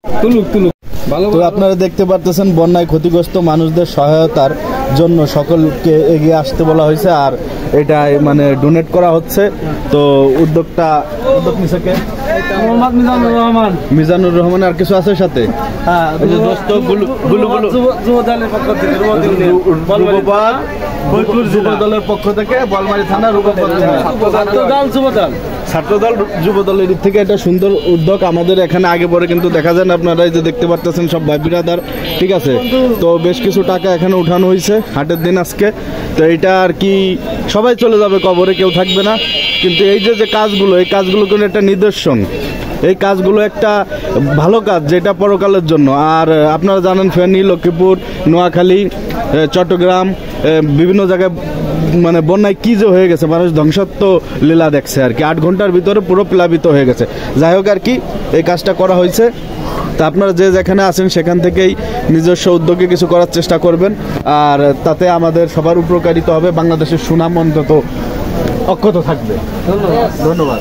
তো আপনারা দেখতে পারতেছেন বন্যায় ক্ষতিগ্রস্ত মানুষদের সহায়তার জন্য সকলকে এগিয়ে আসতে বলা হয়েছে, আর এটা মানে ডোনেট করা হচ্ছে। তো উদ্যোগ নিছে কে? মিজানুর রহমান। আর কিছু আছে সাথে? দলের পক্ষ থেকে বলমারী থানা ছাত্রদল যুবদলের দিক থেকে এটা সুন্দর উদ্যোগ। আমাদের এখানে আগে পরে কিন্তু দেখা যায় না, আপনারা এই যে দেখতে পারতেছেন সব ভাই বিরাদার, ঠিক আছে। তো বেশ কিছু টাকা এখানে উঠানো হয়েছে হাটের দিন আজকে। তো এইটা আর কি সবাই চলে যাবে কবরে, কেউ থাকবে না। কিন্তু এই যে কাজগুলো, এই কাজগুলো কিন্তু একটা নিদর্শন, এই কাজগুলো একটা ভালো কাজ যেটা পরকালের জন্য। আর আপনারা জানেন ফেনী, লক্ষ্মীপুর, নোয়াখালী, চট্টগ্রাম, বিভিন্ন জায়গায় মানে বন্যায় কি যে হয়ে গেছে, মানুষ ধ্বংসাত্ম লীলা দেখছে আর কি। 8 ঘন্টার ভিতরে পুরো প্লাবিত হয়ে গেছে। যাই হোক আর কি এই কাজটা করা হয়েছে। তা আপনারা যে যেখানে আছেন সেখান থেকেই নিজস্ব উদ্যোগে কিছু করার চেষ্টা করবেন, আর তাতে আমাদের সবার উপকারিত হবে। বাংলাদেশের সুনাম অন্তত অক্ষত থাকবে। ধন্যবাদ।